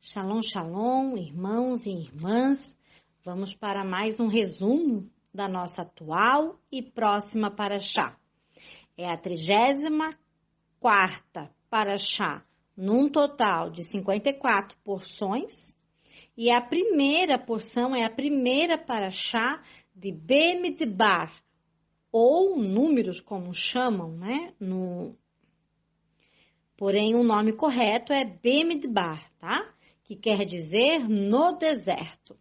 Shalom, shalom, irmãos e irmãs. Vamos para mais um resumo da nossa atual e próxima paraxá. É a 34ª paraxá, num total de 54 porções. E a primeira porção é a primeira paraxá de Bemidbar, ou números, como chamam, né? Porém, o nome correto é Bemidbar, tá? Que quer dizer no deserto.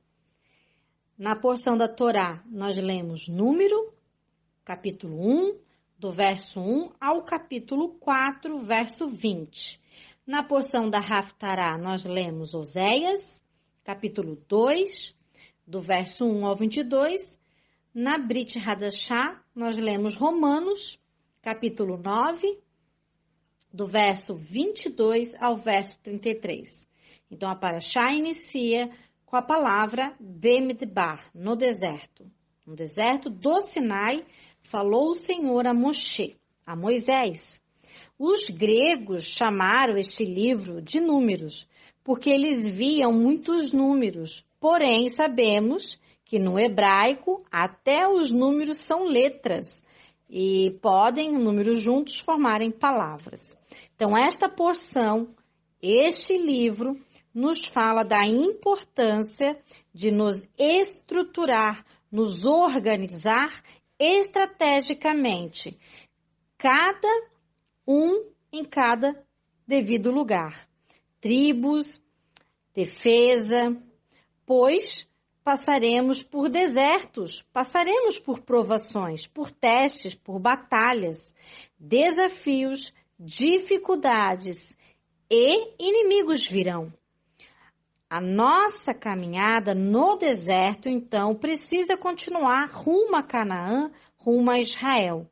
Na porção da Torá, nós lemos Número, capítulo 1, do verso 1 ao capítulo 4, verso 20. Na porção da Haftará, nós lemos Oséias, capítulo 2, do verso 1 ao 22. Na Brit Hadashah, nós lemos Romanos, capítulo 9, do verso 22 ao verso 33. Então, a paraxá inicia com a palavra Bemidbar, no deserto. No deserto do Sinai, falou o Senhor a Moshe, a Moisés. Os gregos chamaram este livro de Números, porque eles viam muitos números. Porém, sabemos que no hebraico, até os números são letras e podem, números juntos, formarem palavras. Então, esta porção, este livro, nos fala da importância de nos estruturar, nos organizar estrategicamente, cada um em cada devido lugar. Tribos, defesa, pois passaremos por desertos, passaremos por provações, por testes, por batalhas, desafios, dificuldades e inimigos virão. A nossa caminhada no deserto, então, precisa continuar rumo a Canaã, rumo a Israel.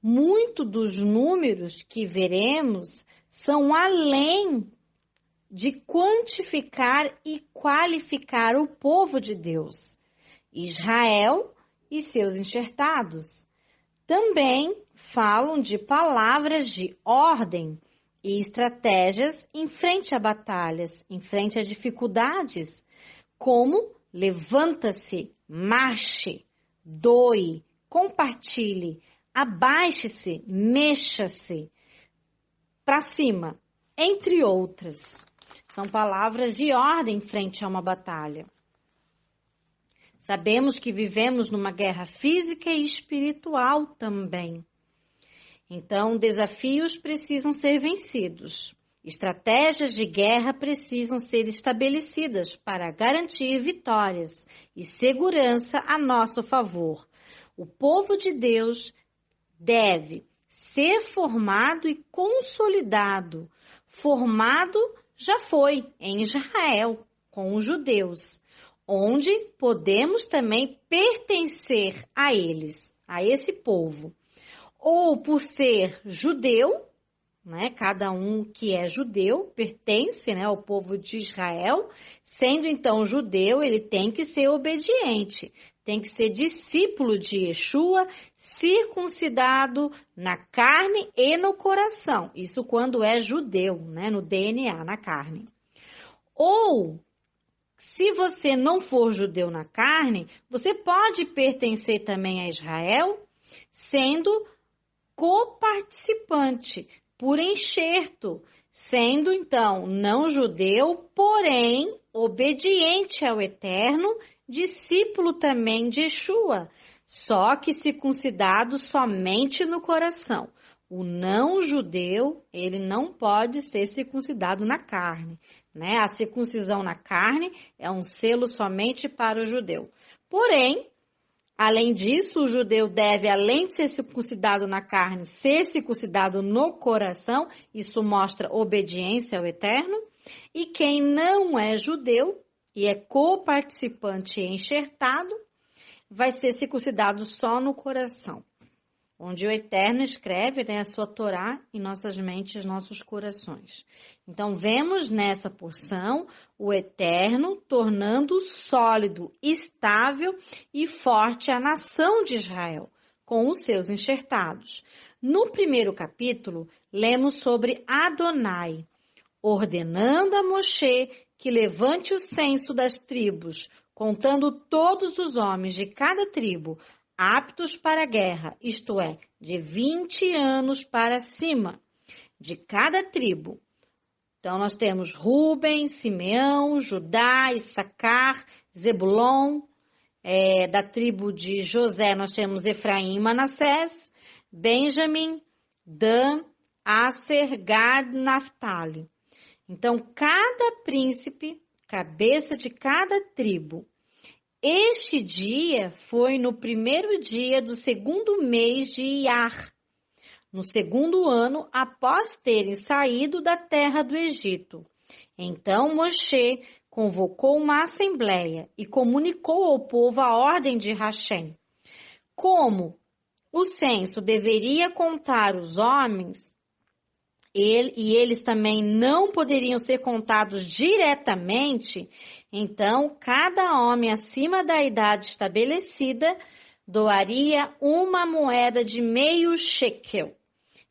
Muito dos números que veremos são além de quantificar e qualificar o povo de Deus, Israel e seus enxertados. Também falam de palavras de ordem e estratégias em frente a batalhas, em frente a dificuldades, como levanta-se, marche, doe, compartilhe, abaixe-se, mexa-se, para cima, entre outras. São palavras de ordem em frente a uma batalha. Sabemos que vivemos numa guerra física e espiritual também. Então, desafios precisam ser vencidos. Estratégias de guerra precisam ser estabelecidas para garantir vitórias e segurança a nosso favor. O povo de Deus deve ser formado e consolidado. Formado já foi em Israel, com os judeus, onde podemos também pertencer a eles, a esse povo. Ou por ser judeu, né? Cada um que é judeu pertence, né, ao povo de Israel. Sendo então judeu, ele tem que ser obediente, tem que ser discípulo de Yeshua, circuncidado na carne e no coração. Isso quando é judeu, né, no DNA, na carne. Ou, se você não for judeu na carne, você pode pertencer também a Israel, sendo coparticipante, por enxerto, sendo então não judeu, porém obediente ao Eterno, discípulo também de Yeshua, só que circuncidado somente no coração. O não judeu, ele não pode ser circuncidado na carne, né? A circuncisão na carne é um selo somente para o judeu. Porém, além disso, o judeu deve, além de ser circuncidado na carne, ser circuncidado no coração. Isso mostra obediência ao Eterno. E quem não é judeu e é coparticipante e enxertado, vai ser circuncidado só no coração, onde o Eterno escreve, né, a sua Torá em nossas mentes, nossos corações. Então, vemos nessa porção o Eterno tornando sólido, estável e forte a nação de Israel, com os seus enxertados. No primeiro capítulo, lemos sobre Adonai, ordenando a Moshe que levante o censo das tribos, contando todos os homens de cada tribo, aptos para a guerra, isto é, de 20 anos para cima, de cada tribo. Então, nós temos Rúben, Simeão, Judá, Issacar, Zebulon. Da tribo de José, nós temos Efraim e Manassés, Benjamim, Dan, Aser, Gad, Naphtali. Então, cada príncipe, cabeça de cada tribo. Este dia foi no primeiro dia do segundo mês de Iar, no segundo ano após terem saído da terra do Egito. Então, Moshe convocou uma assembleia e comunicou ao povo a ordem de Hashem. Como o censo deveria contar os homens, e eles também não poderiam ser contados diretamente, então cada homem acima da idade estabelecida doaria uma moeda de meio shekel.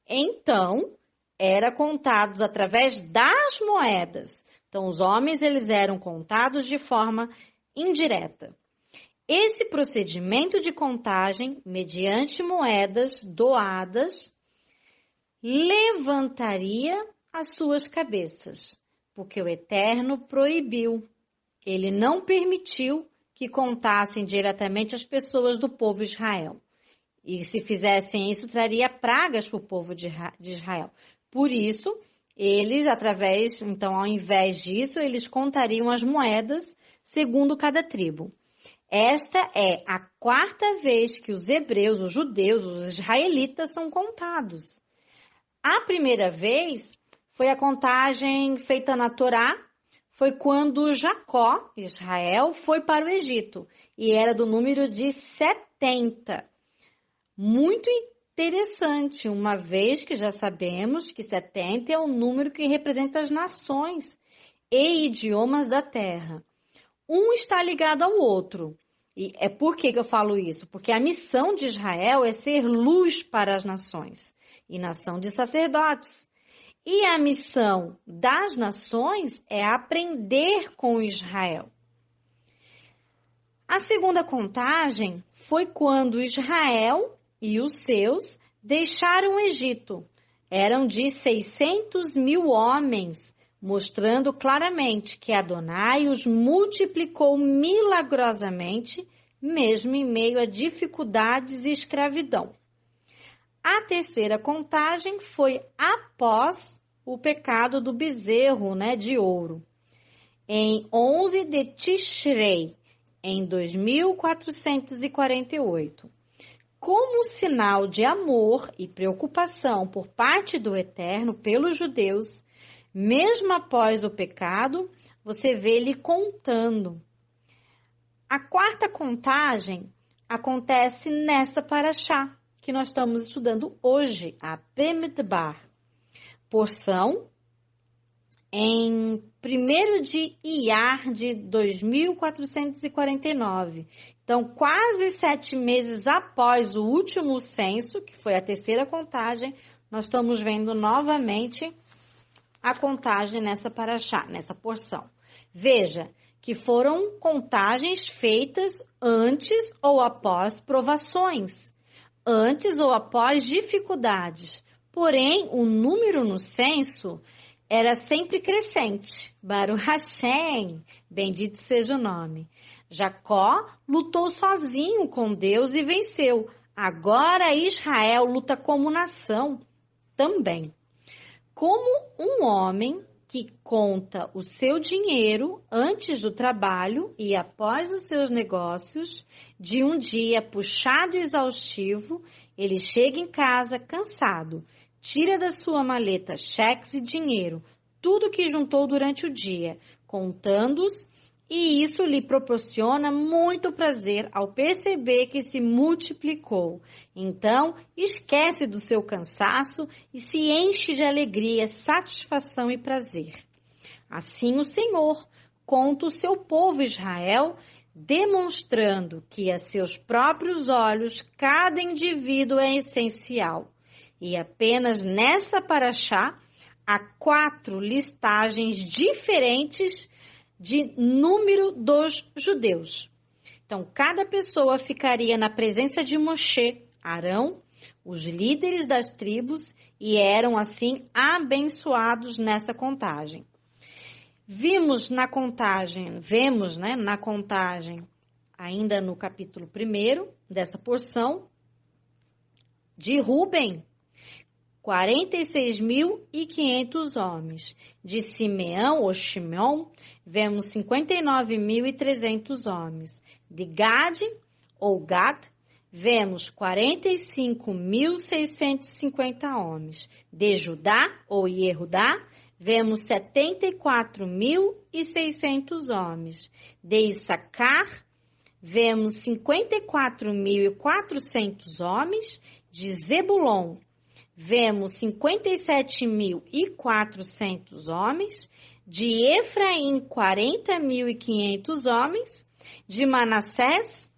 Então, era contados através das moedas. Então, os homens eles eram contados de forma indireta. Esse procedimento de contagem, mediante moedas doadas, levantaria as suas cabeças, porque o Eterno proibiu. Ele não permitiu que contassem diretamente as pessoas do povo de Israel. E se fizessem isso, traria pragas para o povo de Israel. Por isso, eles, então, ao invés disso, eles contariam as moedas segundo cada tribo. Esta é a quarta vez que os hebreus, os judeus, os israelitas são contados. A primeira vez foi a contagem feita na Torá, foi quando Jacó, Israel, foi para o Egito, e era do número de 70. Muito interessante, uma vez que já sabemos que 70 é o número que representa as nações e idiomas da terra. Um está ligado ao outro. E é por que eu falo isso? Porque a missão de Israel é ser luz para as nações e nação de sacerdotes. E a missão das nações é aprender com Israel. A segunda contagem foi quando Israel e os seus deixaram o Egito. Eram de 600.000 homens, mostrando claramente que Adonai os multiplicou milagrosamente, mesmo em meio a dificuldades e escravidão. A terceira contagem foi após o pecado do bezerro, de ouro, em 11 de Tishrei, em 2448. Como sinal de amor e preocupação por parte do Eterno pelos judeus, mesmo após o pecado, você vê ele contando. A quarta contagem acontece nessa paraxá que nós estamos estudando hoje, a Bemidbar. Porção em 1º de Iyar de 2449. Então, quase 7 meses após o último censo, que foi a terceira contagem, nós estamos vendo novamente a contagem nessa paraxá, nessa porção. Veja que foram contagens feitas antes ou após provações, antes ou após dificuldades. Porém, o número no censo era sempre crescente. Baruch Hashem, bendito seja o nome. Jacó lutou sozinho com Deus e venceu. Agora Israel luta como nação também. Como um homem que conta o seu dinheiro antes do trabalho e após os seus negócios, de um dia puxado e exaustivo, ele chega em casa cansado, tira da sua maleta cheques e dinheiro, tudo que juntou durante o dia, contando-os, e isso lhe proporciona muito prazer ao perceber que se multiplicou. Então, esquece do seu cansaço e se enche de alegria, satisfação e prazer. Assim o Senhor conta o seu povo Israel, demonstrando que a seus próprios olhos cada indivíduo é essencial. E apenas nessa paraxá há 4 listagens diferentes de número dos judeus. Então, cada pessoa ficaria na presença de Moshe, Arão, os líderes das tribos, e eram assim abençoados nessa contagem. Vemos na contagem, ainda no capítulo 1 dessa porção, de Ruben, 46.500 homens. De Simeão ou Shimeon, vemos 59.300 homens. De Gad ou Gad, vemos 45.650 homens. De Judá ou Yehudá, vemos 74.600 homens. De Issacar, vemos 54.400 homens. De Zebulon, vemos 57.400 homens. De Efraim, 40.500 homens. De Manassés,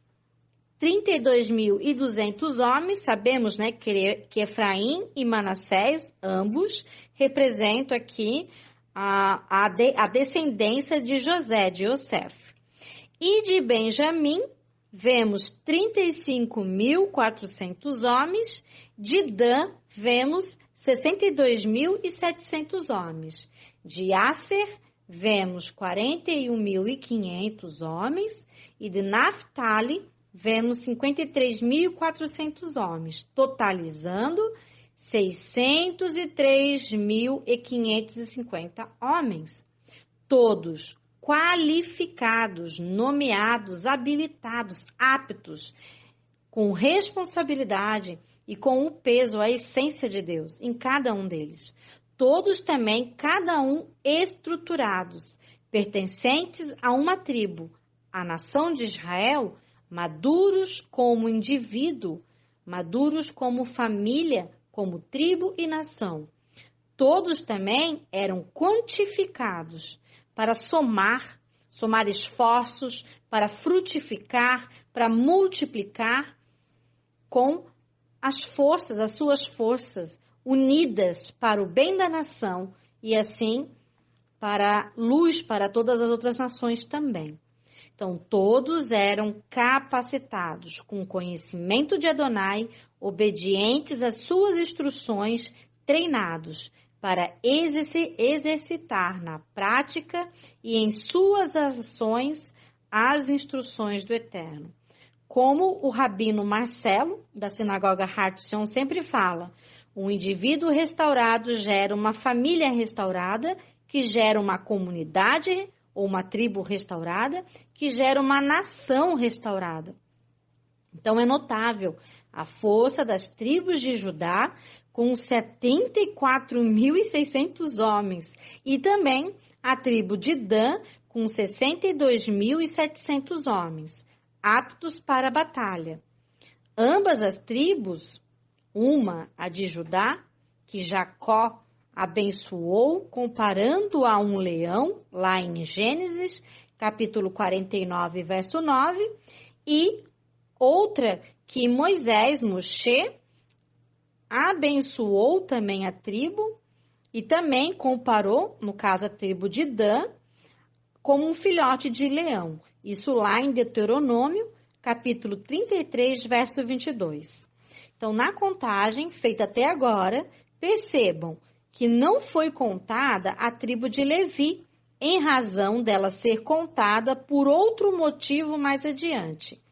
32.200 homens. Sabemos, né, que Efraim e Manassés, ambos, representam aqui a descendência de José, de Yosef. E de Benjamim, vemos 35.400 homens. De Dan, vemos 62.700 homens. De Asser, vemos 41.500 homens. E de Naphtali, vemos 53.400 homens, totalizando 603.550 homens. Todos qualificados, nomeados, habilitados, aptos, com responsabilidade e com o peso, a essência de Deus em cada um deles. Todos também, cada um estruturados, pertencentes a uma tribo, a nação de Israel, maduros como indivíduo, maduros como família, como tribo e nação. Todos também eram quantificados para somar esforços, para frutificar, para multiplicar com as suas forças, unidas para o bem da nação e assim para luz para todas as outras nações também. Então, todos eram capacitados com conhecimento de Adonai, obedientes às suas instruções, treinados para exercitar na prática e em suas ações as instruções do Eterno. Como o rabino Marcelo, da sinagoga Hartzion, sempre fala, um indivíduo restaurado gera uma família restaurada, que gera uma comunidade ou uma tribo restaurada, que gera uma nação restaurada. Então, é notável a força das tribos de Judá, com 74.600 homens, e também a tribo de Dan, com 62.700 homens, aptos para a batalha. Ambas as tribos, uma a de Judá, que Jacó abençoou, comparando a um leão, lá em Gênesis, capítulo 49, verso 9, e outra que Moshe, abençoou também a tribo e também comparou, no caso a tribo de Dan, como um filhote de leão. Isso lá em Deuteronômio, capítulo 33, verso 22. Então, na contagem feita até agora, percebam que não foi contada a tribo de Levi, em razão dela ser contada por outro motivo mais adiante.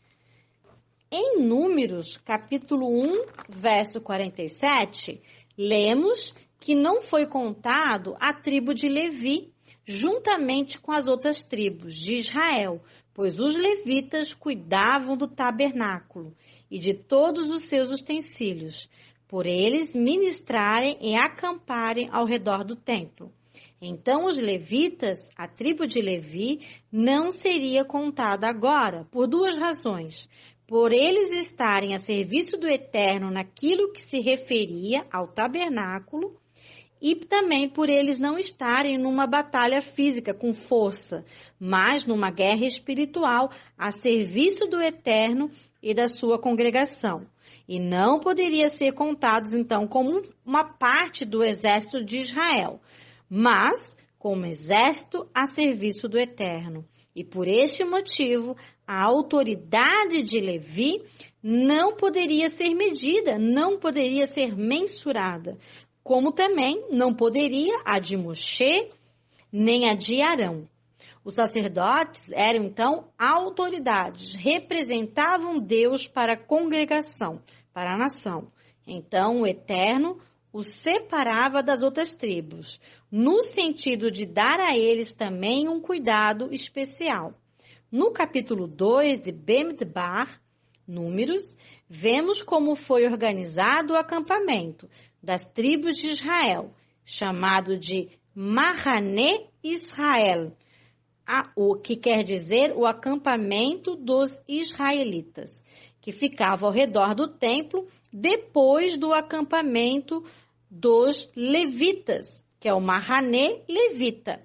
Em Números, capítulo 1, verso 47, lemos que não foi contado a tribo de Levi, juntamente com as outras tribos de Israel, pois os levitas cuidavam do tabernáculo e de todos os seus utensílios, por eles ministrarem e acamparem ao redor do templo. Então os levitas, a tribo de Levi, não seria contada agora, por duas razões. Por eles estarem a serviço do Eterno naquilo que se referia ao tabernáculo, e também por eles não estarem numa batalha física com força, mas numa guerra espiritual a serviço do Eterno e da sua congregação. E não poderia ser contados, então, como uma parte do exército de Israel, mas como exército a serviço do Eterno. E por este motivo, a autoridade de Levi não poderia ser medida, não poderia ser mensurada, como também não poderia a de Moshe, nem a de Arão. Os sacerdotes eram, então, autoridades, representavam Deus para a congregação, para a nação. Então, o Eterno os separava das outras tribos, no sentido de dar a eles também um cuidado especial. No capítulo 2 de Bemidbar, Números, vemos como foi organizado o acampamento das tribos de Israel, chamado de Mahané Israel, o que quer dizer o acampamento dos israelitas, que ficava ao redor do templo depois do acampamento dos levitas, que é o Mahané levita.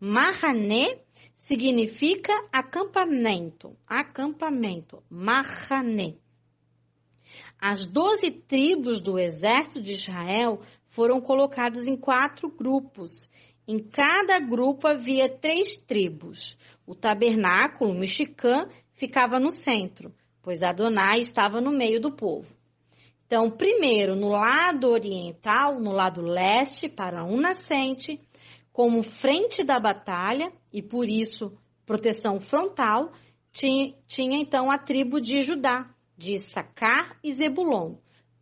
Mahané significa acampamento, Mahané. As 12 tribos do exército de Israel foram colocadas em 4 grupos. Em cada grupo havia 3 tribos. O tabernáculo, o Mishkan, ficava no centro, pois Adonai estava no meio do povo. Então, primeiro, no lado oriental, no lado leste, para um nascente, como frente da batalha, e por isso proteção frontal, tinha então a tribo de Judá, de Issacar e Zebulon,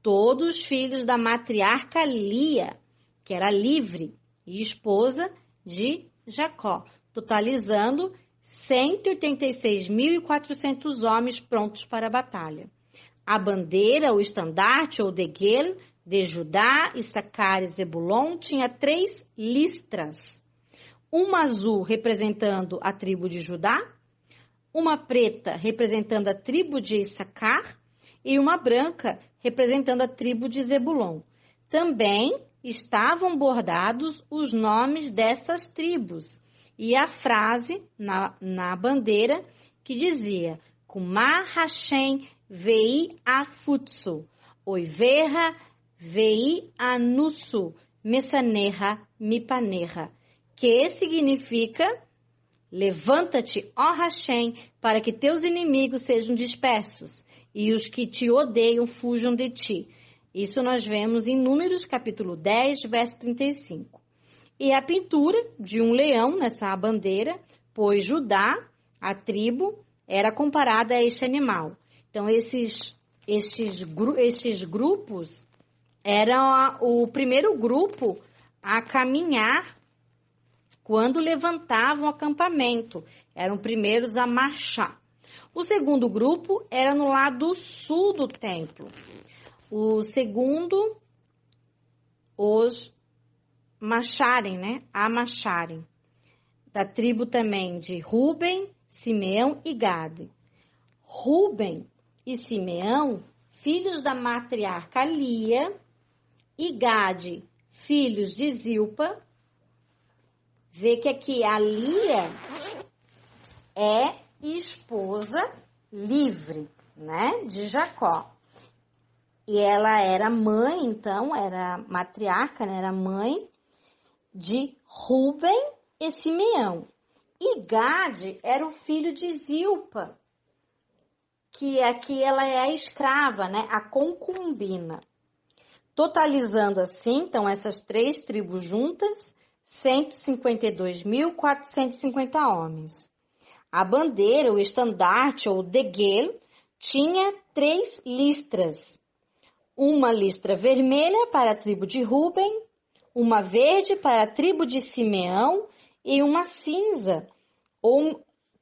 todos filhos da matriarca Lia, que era livre, e esposa de Jacó, totalizando 186.400 homens prontos para a batalha. A bandeira, o estandarte ou degel de Judá, Issacar e Zebulon tinha 3 listras. Uma azul representando a tribo de Judá, uma preta representando a tribo de Issacar e uma branca representando a tribo de Zebulon. Também estavam bordados os nomes dessas tribos e a frase na bandeira que dizia Kumar Hashem vei afutsu, oiverra vei anusu, mesanerra mipanerra, que significa levanta-te, ó Hashem, para que teus inimigos sejam dispersos e os que te odeiam fujam de ti. Isso nós vemos em Números, capítulo 10, verso 35. E a pintura de um leão nessa bandeira, pois Judá, a tribo, era comparada a este animal. Então, estes grupos eram o primeiro grupo a caminhar quando levantavam o acampamento. Eram primeiros a marchar. O segundo grupo era no lado sul do templo. O segundo, os marcharem, né? A marcharem. Da tribo também de Ruben, Simeão e Gade. Ruben e Simeão, filhos da matriarca Lia, e Gade, filhos de Zilpa. Vê que aqui a Lia é esposa livre, né? De Jacó. E ela era mãe, então, era matriarca, né? Era mãe de Ruben e Simeão. E Gade era o filho de Zilpa, que aqui ela é a escrava, né? A concubina. Totalizando assim, então, essas 3 tribos juntas, 152.450 homens. A bandeira, o estandarte ou degel, tinha 3 listras. Uma listra vermelha para a tribo de Ruben, uma verde para a tribo de Simeão e uma cinza,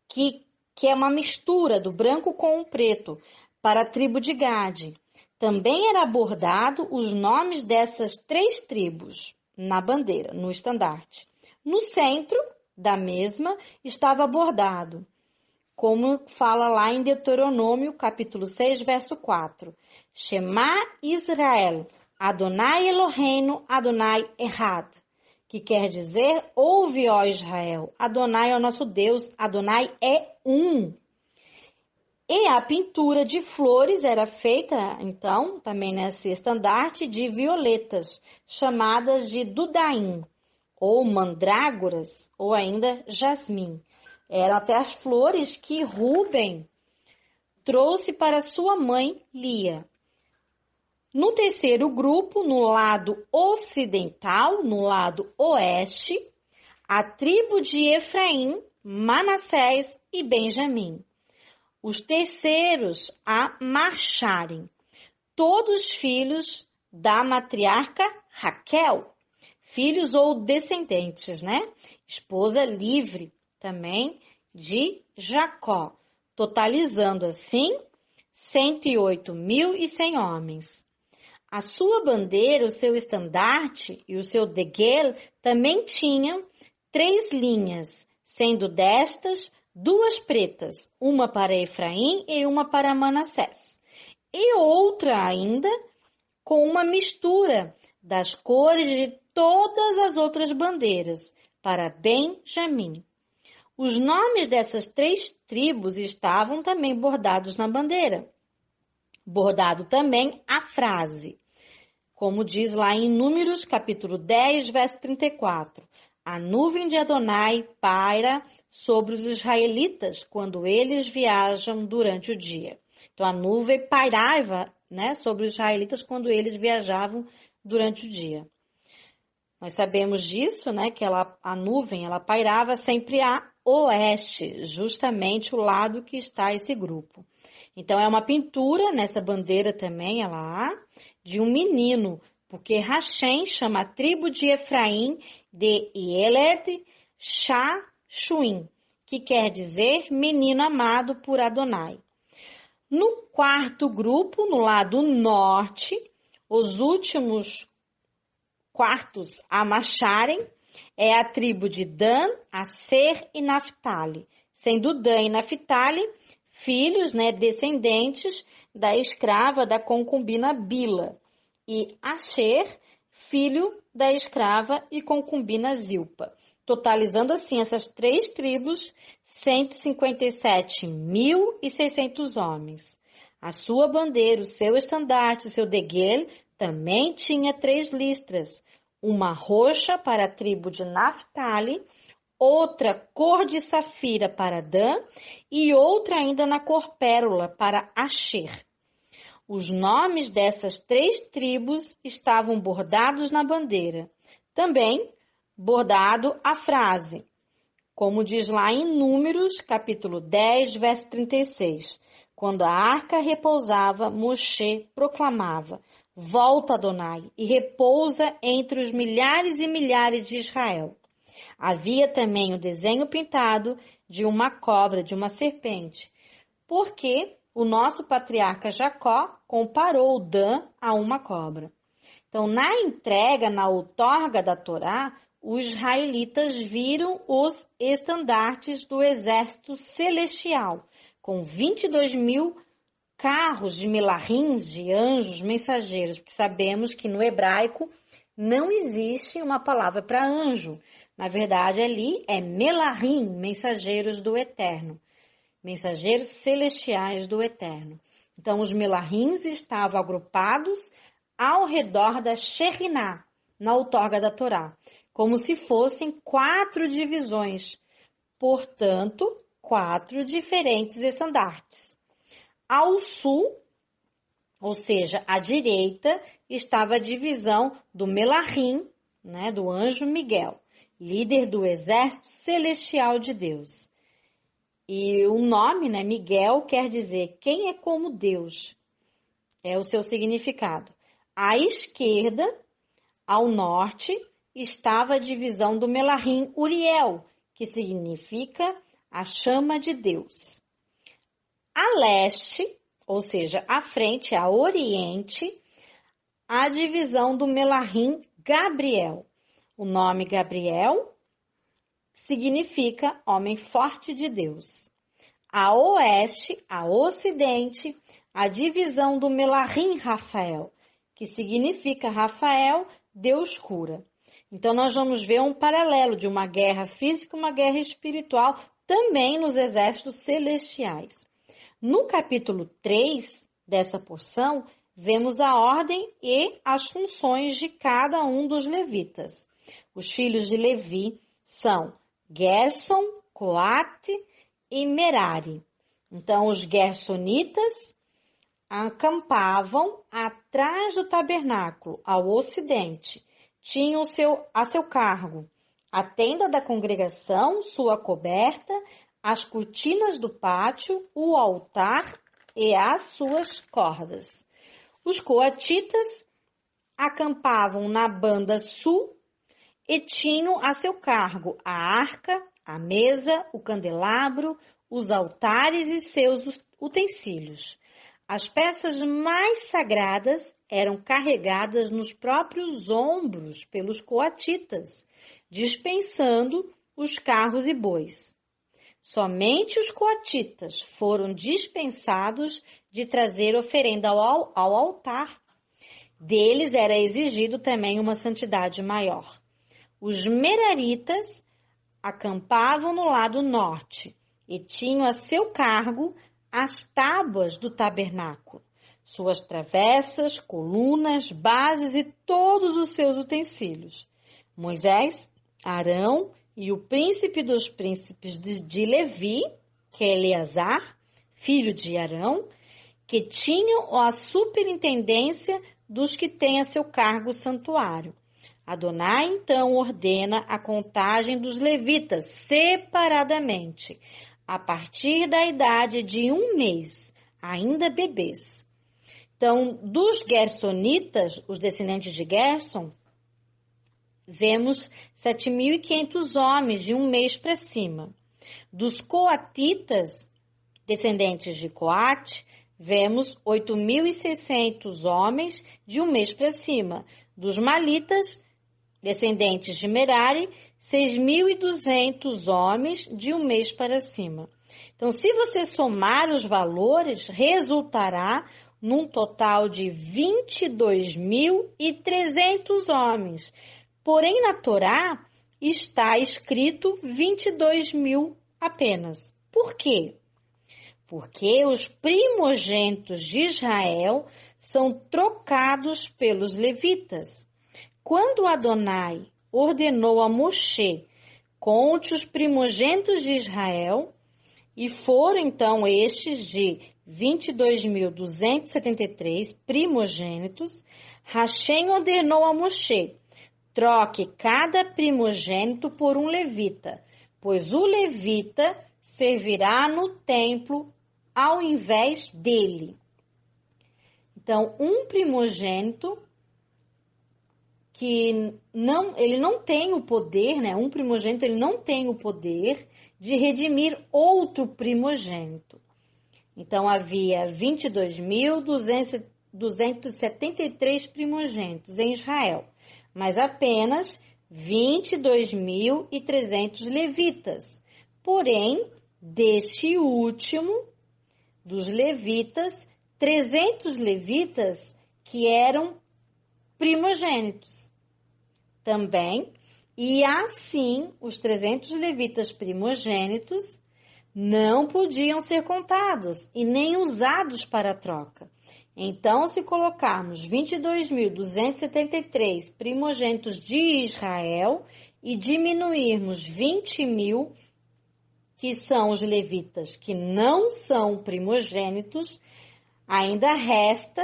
que é uma mistura do branco com o preto, para a tribo de Gade. Também era bordado os nomes dessas 3 tribos na bandeira, no estandarte. No centro da mesma estava bordado, como fala lá em Deuteronômio, capítulo 6, verso 4. Shema Israel, Adonai Eloheinu, Adonai Echad, que quer dizer, ouve, ó Israel, Adonai é o nosso Deus, Adonai é um. E a pintura de flores era feita, então, também nesse estandarte, de violetas, chamadas de dudaim, ou mandrágoras, ou ainda jasmim. Eram até as flores que Rúben trouxe para sua mãe Lia. No terceiro grupo, no lado ocidental, no lado oeste, a tribo de Efraim, Manassés e Benjamim. Os terceiros a marcharem, todos filhos da matriarca Raquel, filhos ou descendentes, né? Esposa livre também de Jacó, totalizando assim 108.100 homens. A sua bandeira, o seu estandarte e o seu deguel também tinham 3 linhas, sendo destas 2 pretas, uma para Efraim e uma para Manassés, e outra ainda com uma mistura das cores de todas as outras bandeiras, para Benjamim. Os nomes dessas 3 tribos estavam também bordados na bandeira. Bordado também a frase, como diz lá em Números, capítulo 10, verso 34. A nuvem de Adonai paira sobre os israelitas quando eles viajam durante o dia. Então, a nuvem pairava, né, sobre os israelitas quando eles viajavam durante o dia. Nós sabemos disso, né, que a nuvem ela pairava sempre a oeste, justamente o lado que está esse grupo. Então, é uma pintura nessa bandeira também, ela há, de um menino, porque Rachem chama a tribo de Efraim de Yeled Shashuim, que quer dizer menino amado por Adonai. No quarto grupo, no lado norte, os últimos quartos a marcharem é a tribo de Dan, Aser e Naphtali, sendo Dan e Naphtali filhos, né, descendentes da escrava da concubina Bila, e Asher, filho da escrava e concubina Zilpa, totalizando assim essas 3 tribos, 157.600 homens. A sua bandeira, o seu estandarte, o seu deguel, também tinha 3 listras, uma roxa para a tribo de Naphtali, outra cor de safira para Dan e outra ainda na cor pérola para Asher. Os nomes dessas 3 tribos estavam bordados na bandeira. Também bordado a frase, como diz lá em Números, capítulo 10, verso 36. Quando a arca repousava, Moshe proclamava: volta, Adonai, e repousa entre os milhares e milhares de Israel. Havia também o desenho pintado de uma cobra, de uma serpente, porque o nosso patriarca Jacó comparou Dan a uma cobra. Então, na entrega, na outorga da Torá, os israelitas viram os estandartes do exército celestial, com 22.000 carros de melahins, de anjos mensageiros, porque sabemos que no hebraico não existe uma palavra para anjo. Na verdade, ali é melahim, mensageiros do Eterno, mensageiros celestiais do Eterno. Então, os melahins estavam agrupados ao redor da Shekhinah, na outorga da Torá, como se fossem 4 divisões, portanto, 4 diferentes estandartes. Ao sul, ou seja, à direita, estava a divisão do melahim, né, do anjo Miguel, líder do exército celestial de Deus. E o nome, né, Miguel, quer dizer quem é como Deus. É o seu significado. À esquerda, ao norte, estava a divisão do melahim Uriel, que significa a chama de Deus. A leste, ou seja, à frente, a oriente, a divisão do melahim Gabriel. O nome Gabriel significa homem forte de Deus. A oeste, a ocidente, a divisão do melahim Rafael, que significa Rafael, Deus cura. Então, nós vamos ver um paralelo de uma guerra física e uma guerra espiritual também nos exércitos celestiais. No capítulo 3 dessa porção, vemos a ordem e as funções de cada um dos levitas. Os filhos de Levi são Gerson, Coate e Merari. Então, os Gersonitas acampavam atrás do tabernáculo, ao ocidente. Tinham a seu cargo a tenda da congregação, sua coberta, as cortinas do pátio, o altar e as suas cordas. Os coatitas acampavam na banda sul e tinham a seu cargo a arca, a mesa, o candelabro, os altares e seus utensílios. As peças mais sagradas eram carregadas nos próprios ombros pelos coatitas, dispensando os carros e bois. Somente os coatitas foram dispensados de trazer oferenda ao altar. Deles era exigido também uma santidade maior. Os meraritas acampavam no lado norte e tinham a seu cargo as tábuas do tabernáculo, suas travessas, colunas, bases e todos os seus utensílios. Moisés, Arão e o príncipe dos príncipes de Levi, que é Eleazar, filho de Arão, que tinham a superintendência dos que têm a seu cargo o santuário. Adonai, então, ordena a contagem dos levitas separadamente, a partir da idade de 1 mês, ainda bebês. Então, dos Gersonitas, os descendentes de Gerson, vemos 7.500 homens de 1 mês para cima. Dos Coatitas, descendentes de Coate, vemos 8.600 homens de 1 mês para cima. Dos Malitas, descendentes de Merari, 6.200 homens de 1 mês para cima. Então, se você somar os valores, resultará num total de 22.300 homens. Porém, na Torá está escrito 22.000 apenas. Por quê? Porque os primogênitos de Israel são trocados pelos levitas. Quando Adonai ordenou a Moshe, conte os primogênitos de Israel, e foram então estes de 22.273 primogênitos, Hashem ordenou a Moshe, troque cada primogênito por um levita, pois o levita servirá no templo ao invés dele. Então, um primogênito que ele não tem o poder, né? Um primogênito ele não tem o poder de redimir outro primogênito. Então, havia 22.273 primogênitos em Israel, mas apenas 22.300 levitas. Porém, deste último, dos levitas, 300 levitas que eram primogênitos também, e assim os 300 levitas primogênitos não podiam ser contados e nem usados para a troca. Então, se colocarmos 22.273 primogênitos de Israel e diminuirmos 20.000, que são os levitas que não são primogênitos, ainda resta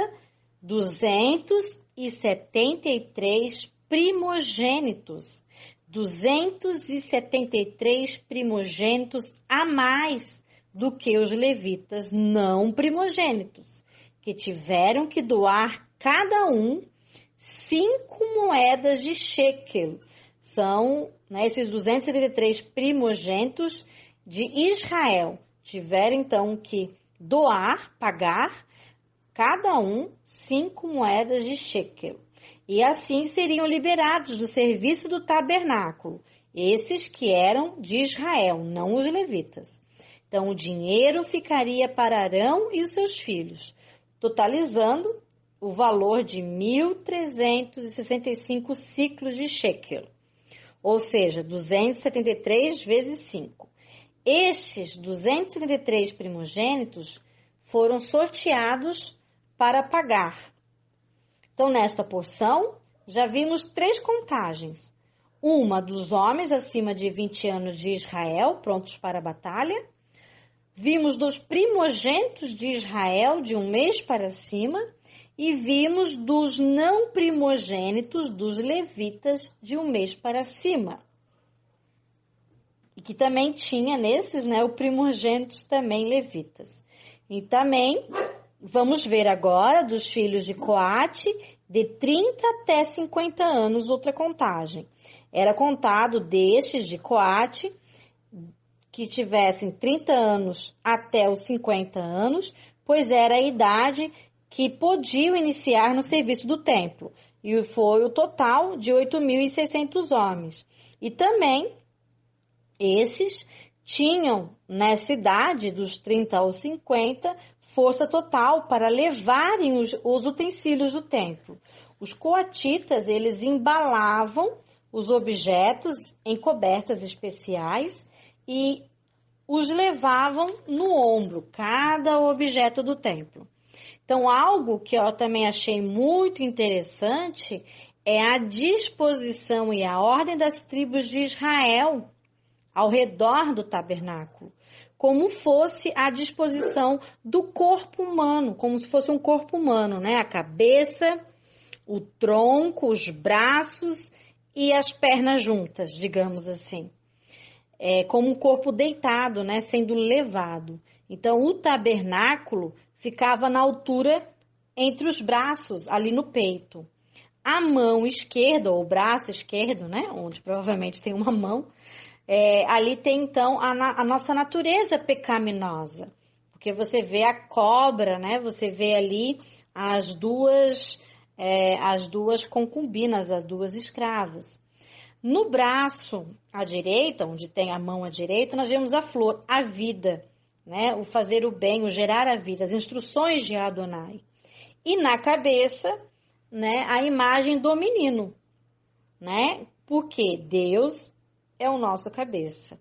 273 primogênitos. 273 primogênitos a mais do que os levitas não primogênitos, que tiveram que doar cada um 5 moedas de shekel. São, esses 273 primogênitos de Israel. Tiveram então que doar, pagar, cada um 5 moedas de shekel. E assim seriam liberados do serviço do tabernáculo, esses que eram de Israel, não os levitas. Então, o dinheiro ficaria para Arão e os seus filhos, totalizando o valor de 1.365 ciclos de shekel, ou seja, 273 vezes 5. Estes 273 primogênitos foram sorteados para pagar. Então, nesta porção, já vimos 3 contagens. uma dos homens acima de 20 anos de Israel, prontos para a batalha. Vimos dos primogênitos de Israel, de 1 mês para cima. E vimos dos não primogênitos dos levitas, de 1 mês para cima. E que também tinha nesses, o primogênitos também levitas. E também vamos ver agora dos filhos de Coate, de 30 até 50 anos, outra contagem. Era contado destes de Coate, que tivessem 30 anos até os 50 anos, pois era a idade que podiam iniciar no serviço do templo. E foi o total de 8.600 homens. E também esses tinham, nessa idade, dos 30 aos 50, força total para levarem os utensílios do templo. Os coatitas, eles embalavam os objetos em cobertas especiais e os levavam no ombro, cada objeto do templo. Então, algo que eu também achei muito interessante é a disposição e a ordem das tribos de Israel ao redor do tabernáculo, como fosse a disposição do corpo humano, como se fosse um corpo humano, A cabeça, o tronco, os braços e as pernas juntas, digamos assim. Como um corpo deitado, sendo levado. Então, o tabernáculo ficava na altura entre os braços, ali no peito. A mão esquerda, ou o braço esquerdo, onde provavelmente tem uma mão, ali tem então a nossa natureza pecaminosa. Porque você vê a cobra, você vê ali as duas concubinas, as duas escravas. No braço à direita, onde tem a mão à direita, nós vemos a flor, a vida, o fazer o bem, o gerar a vida, as instruções de Adonai. E na cabeça, a imagem do menino, porque Deus é o nosso cabeça,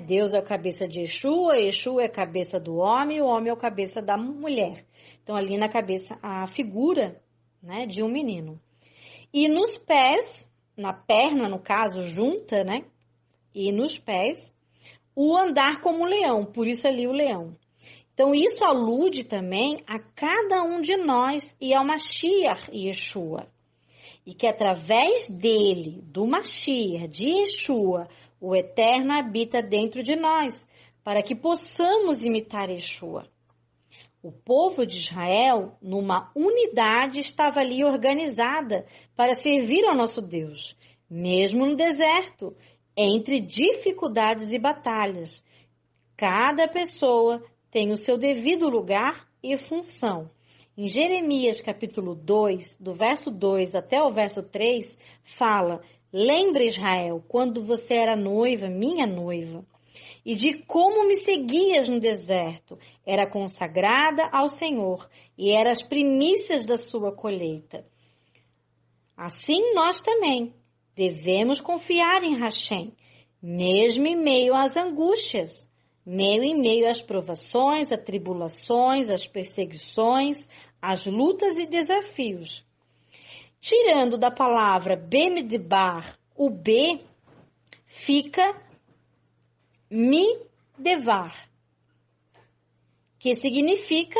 Deus é a cabeça de Yeshua, Yeshua é a cabeça do homem, o homem é a cabeça da mulher. Então, ali na cabeça, a figura, de um menino. E nos pés, na perna, no caso, junta, e nos pés, o andar como leão, por isso ali o leão. Então, isso alude também a cada um de nós e ao Mashiach Yeshua. E que através dele, do Mashiach, de Yeshua, o Eterno habita dentro de nós, para que possamos imitar Yeshua. O povo de Israel, numa unidade, estava ali organizada para servir ao nosso Deus, mesmo no deserto, entre dificuldades e batalhas. Cada pessoa tem o seu devido lugar e função. Em Jeremias capítulo 2, do verso 2 até o verso 3, fala: lembra, Israel, quando você era noiva, minha noiva, e de como me seguias no deserto. Era consagrada ao Senhor e era as primícias da sua colheita. Assim nós também devemos confiar em Hashem, mesmo em meio às angústias, em meio às provações, às tribulações, às perseguições, às lutas e desafios. Tirando da palavra Bemidbar, o B fica Midevar, que significa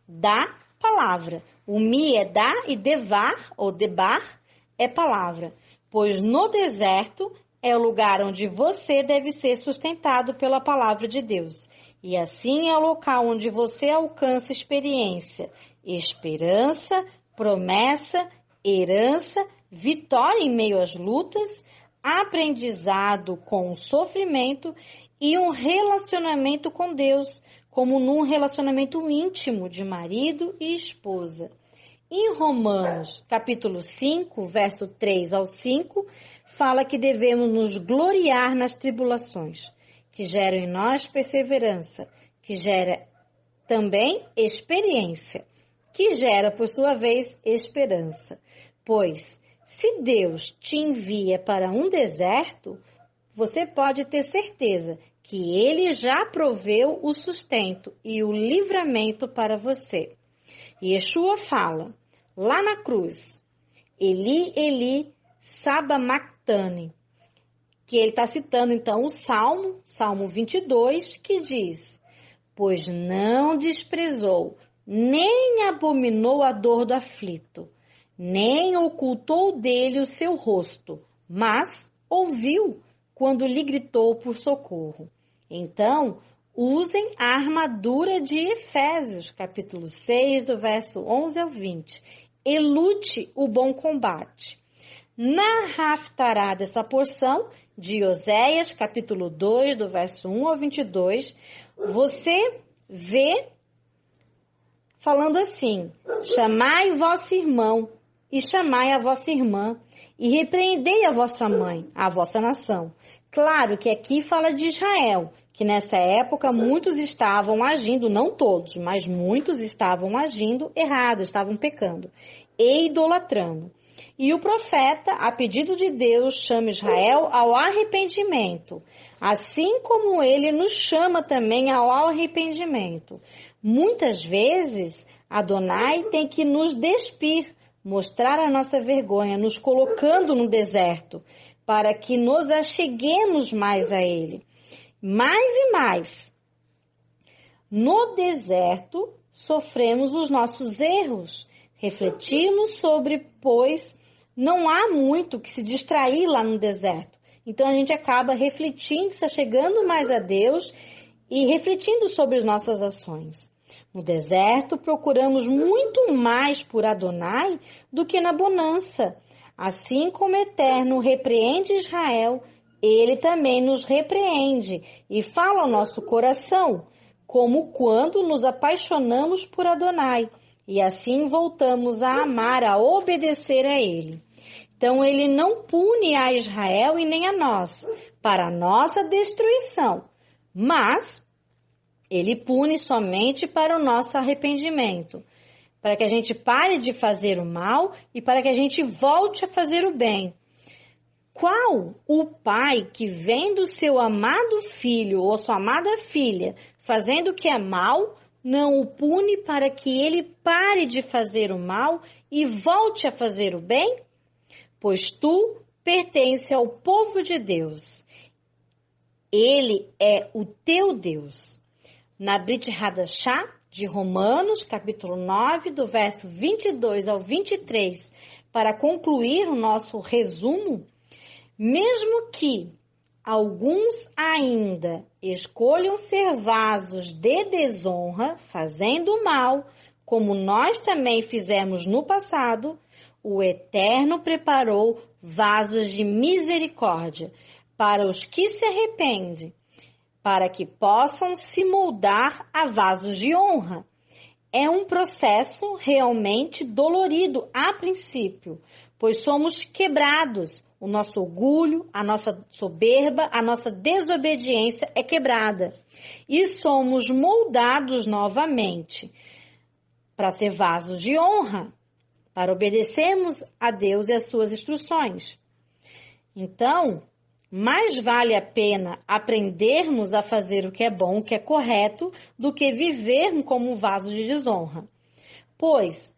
da palavra. O Mi é da e Devar, ou Debar, é palavra. Pois no deserto é o lugar onde você deve ser sustentado pela palavra de Deus. E assim é o local onde você alcança experiência, esperança, promessa, herança, vitória em meio às lutas, aprendizado com o sofrimento e um relacionamento com Deus, como num relacionamento íntimo de marido e esposa. Em Romanos, capítulo 5, verso 3 ao 5, fala que devemos nos gloriar nas tribulações, que geram em nós perseverança, que gera também experiência, que gera, por sua vez, esperança. Pois, se Deus te envia para um deserto, você pode ter certeza que Ele já proveu o sustento e o livramento para você. Yeshua fala, lá na cruz, Eli, Eli, Sabamactane, que ele está citando então o Salmo 22, que diz: pois não desprezou, nem abominou a dor do aflito, nem ocultou dele o seu rosto, mas ouviu quando lhe gritou por socorro. Então, usem a armadura de Efésios, capítulo 6, do verso 11 ao 20, e lute o bom combate. Na Haftará dessa porção, de Oséias, capítulo 2, do verso 1 ao 22, você vê falando assim: chamai vosso irmão e chamai a vossa irmã e repreendei a vossa mãe, a vossa nação. Claro que aqui fala de Israel, que nessa época muitos estavam agindo, não todos, mas muitos estavam agindo errado, estavam pecando e idolatrando. E o profeta, a pedido de Deus, chama Israel ao arrependimento, assim como ele nos chama também ao arrependimento. Muitas vezes, Adonai tem que nos despir, mostrar a nossa vergonha, nos colocando no deserto, para que nos acheguemos mais a ele. Mais e mais. No deserto, sofremos os nossos erros, refletimos sobre, pois não há muito que se distrair lá no deserto. Então a gente acaba refletindo, se chegando mais a Deus e refletindo sobre as nossas ações. No deserto, procuramos muito mais por Adonai do que na bonança. Assim como o Eterno repreende Israel, ele também nos repreende e fala ao nosso coração, como quando nos apaixonamos por Adonai, e assim voltamos a amar, a obedecer a ele. Então ele não pune a Israel e nem a nós, para a nossa destruição, mas ele pune somente para o nosso arrependimento, para que a gente pare de fazer o mal e para que a gente volte a fazer o bem. Qual o pai que vendo seu amado filho ou sua amada filha fazendo o que é mal, não o pune para que ele pare de fazer o mal e volte a fazer o bem? Pois tu pertence ao povo de Deus. Ele é o teu Deus. Na Brit Hadashah de Romanos, capítulo 9, do verso 22 ao 23, para concluir o nosso resumo, mesmo que alguns ainda escolham ser vasos de desonra, fazendo mal, como nós também fizemos no passado, o Eterno preparou vasos de misericórdia para os que se arrependem, para que possam se moldar a vasos de honra. É um processo realmente dolorido a princípio, pois somos quebrados. O nosso orgulho, a nossa soberba, a nossa desobediência é quebrada. E somos moldados novamente para ser vasos de honra, para obedecermos a Deus e as suas instruções. Então, mais vale a pena aprendermos a fazer o que é bom, o que é correto, do que viver como um vaso de desonra. Pois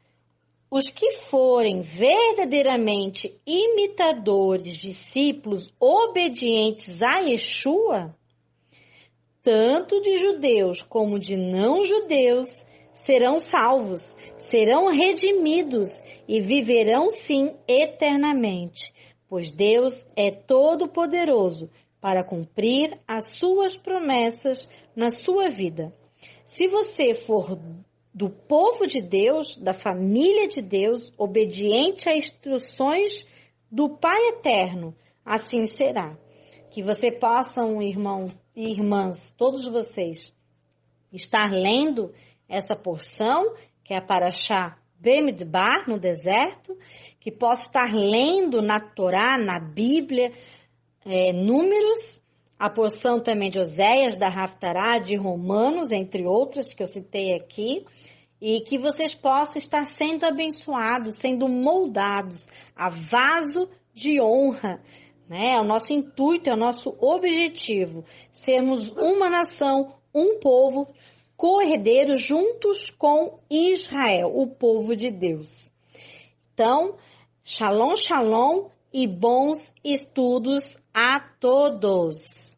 os que forem verdadeiramente imitadores, discípulos obedientes a Yeshua, tanto de judeus como de não-judeus, serão salvos, serão redimidos e viverão sim eternamente, pois Deus é todo-poderoso para cumprir as suas promessas na sua vida. Se você for do povo de Deus, da família de Deus, obediente às instruções do Pai Eterno, assim será. Que você possam, irmãos e irmãs, todos vocês, estar lendo essa porção, que é a Parashá Bemidbar, no deserto, que possa estar lendo na Torá, na Bíblia, Números, a porção também de Oséias, da Haftará, de Romanos, entre outras que eu citei aqui, e que vocês possam estar sendo abençoados, sendo moldados a vaso de honra, né? É o nosso intuito, é o nosso objetivo, sermos uma nação, um povo, co-herdeiros juntos com Israel, o povo de Deus. Então, shalom, shalom e bons estudos a todos!